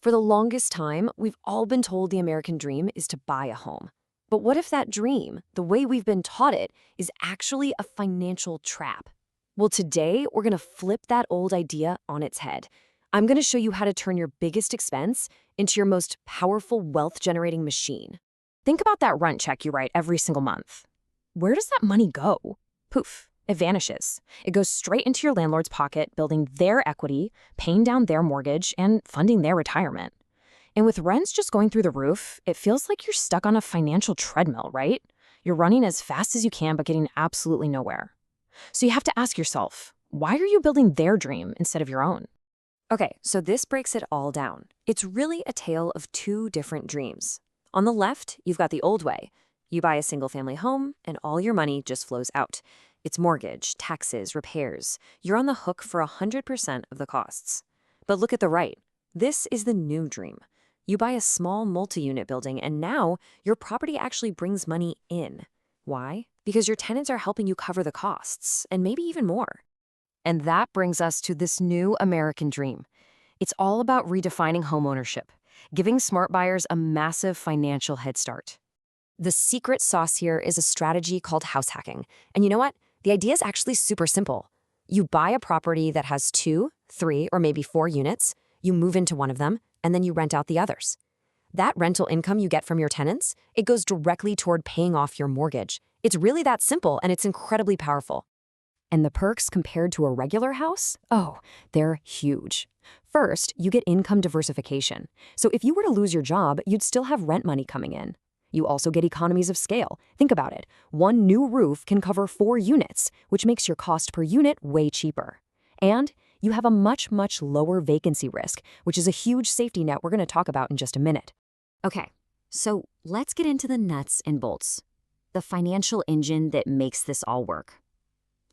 For the longest time, we've all been told the American dream is to buy a home. But what if that dream, the way we've been taught it, is actually a financial trap? Well, today we're going to flip that old idea on its head. I'm going to show you how to turn your biggest expense into your most powerful wealth-generating machine. Think about that rent check you write every single month. Where does that money go? Poof, it vanishes. It goes straight into your landlord's pocket, building their equity, paying down their mortgage, and funding their retirement. And with rents just going through the roof, it feels like you're stuck on a financial treadmill, right? You're running as fast as you can, but getting absolutely nowhere. So you have to ask yourself, why are you building their dream instead of your own? Okay, so this breaks it all down. It's really a tale of two different dreams. On the left, you've got the old way. You buy a single-family home, and all your money just flows out. It's mortgage, taxes, repairs. You're on the hook for 100% of the costs. But look at the right. This is the new dream. You buy a small multi-unit building, and now your property actually brings money in. Why? Because your tenants are helping you cover the costs, and maybe even more. And that brings us to this new American dream. It's all about redefining homeownership, giving smart buyers a massive financial head start. The secret sauce here is a strategy called house hacking. And you know what? The idea is actually super simple. You buy a property that has 2, 3, or maybe 4 units, you move into one of them, and then you rent out the others. That rental income you get from your tenants, it goes directly toward paying off your mortgage. It's really that simple, and it's incredibly powerful. And the perks compared to a regular house? Oh, they're huge. First, you get income diversification. So if you were to lose your job, you'd still have rent money coming in. You also get economies of scale. Think about it. One new roof can cover 4 units, which makes your cost per unit way cheaper. And you have a much, much lower vacancy risk, which is a huge safety net we're going to talk about in just a minute. Okay, so let's get into the nuts and bolts. The financial engine that makes this all work.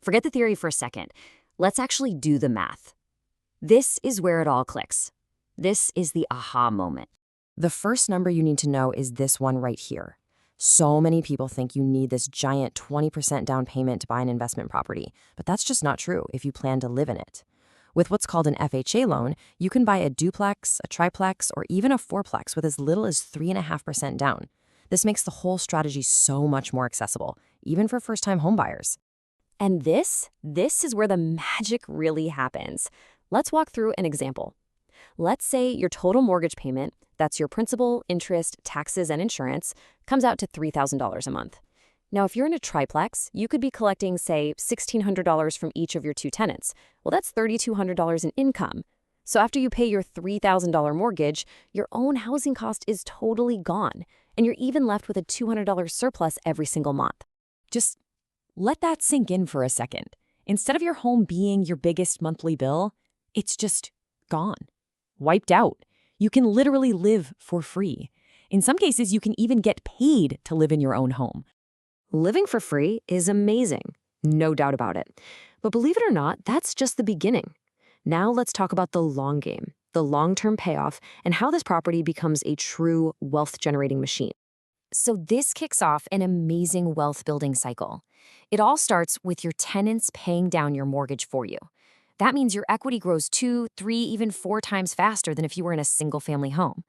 Forget the theory for a second. Let's actually do the math. This is where it all clicks. This is the aha moment. The first number you need to know is this one right here. So many people think you need this giant 20% down payment to buy an investment property, but that's just not true if you plan to live in it. With what's called an FHA loan, you can buy a duplex, a triplex, or even a fourplex with as little as 3.5% down. This makes the whole strategy so much more accessible, even for first-time homebuyers. And this is where the magic really happens. Let's walk through an example. Let's say your total mortgage payment, that's your principal, interest, taxes, and insurance, comes out to $3,000 a month. Now, if you're in a triplex, you could be collecting, say, $1,600 from each of your 2 tenants. Well, that's $3,200 in income. So after you pay your $3,000 mortgage, your own housing cost is totally gone, and you're even left with a $200 surplus every single month. Just let that sink in for a second. Instead of your home being your biggest monthly bill, it's just gone, wiped out. You can literally live for free. In some cases, you can even get paid to live in your own home. Living for free is amazing, no doubt about it. But believe it or not, that's just the beginning. Now let's talk about the long game, the long-term payoff, and how this property becomes a true wealth-generating machine. So this kicks off an amazing wealth-building cycle. It all starts with your tenants paying down your mortgage for you. That means your equity grows 2, 3, even 4 times faster than if you were in a single-family home.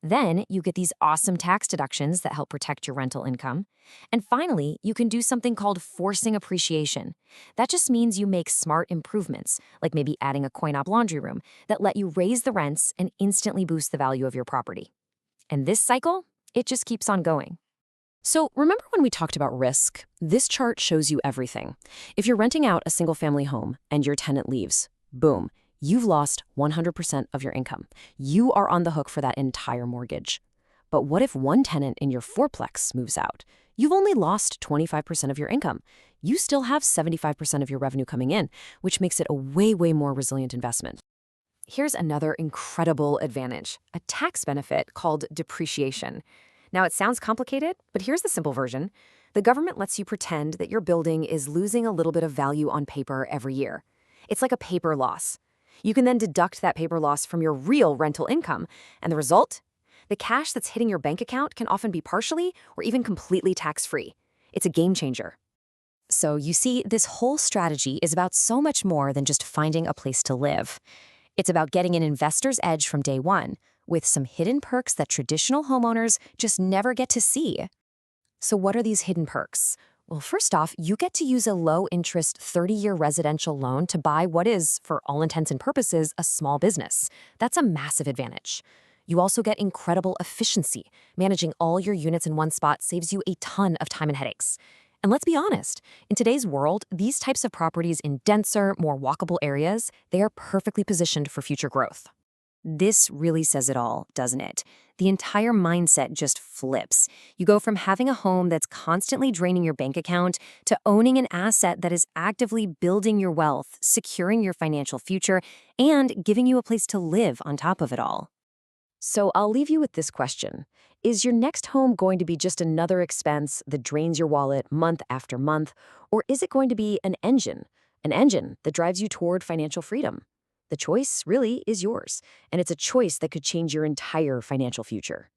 Then you get these awesome tax deductions that help protect your rental income. And finally, you can do something called forcing appreciation. That just means you make smart improvements, like maybe adding a coin-op laundry room, that let you raise the rents and instantly boost the value of your property. And this cycle, it just keeps on going. So remember when we talked about risk? This chart shows you everything. If you're renting out a single-family home and your tenant leaves, boom, you've lost 100% of your income. You are on the hook for that entire mortgage. But what if one tenant in your fourplex moves out? You've only lost 25% of your income. You still have 75% of your revenue coming in, which makes it a way, way more resilient investment. Here's another incredible advantage, a tax benefit called depreciation. Now, it sounds complicated, but here's the simple version. The government lets you pretend that your building is losing a little bit of value on paper every year. It's like a paper loss. You can then deduct that paper loss from your real rental income, and the result? The cash that's hitting your bank account can often be partially or even completely tax-free. It's a game changer. So you see, this whole strategy is about so much more than just finding a place to live. It's about getting an investor's edge from day one, with some hidden perks that traditional homeowners just never get to see. So, what are these hidden perks? Well, first off, you get to use a low interest 30-year residential loan to buy what is, for all intents and purposes, a small business. That's a massive advantage. You also get incredible efficiency. Managing all your units in one spot saves you a ton of time and headaches. And let's be honest, in today's world, these types of properties in denser, more walkable areas, they are perfectly positioned for future growth. This really says it all, doesn't it? The entire mindset just flips. You go from having a home that's constantly draining your bank account to owning an asset that is actively building your wealth, securing your financial future, and giving you a place to live on top of it all. So I'll leave you with this question. Is your next home going to be just another expense that drains your wallet month after month, or is it going to be an engine that drives you toward financial freedom? The choice really is yours, and it's a choice that could change your entire financial future.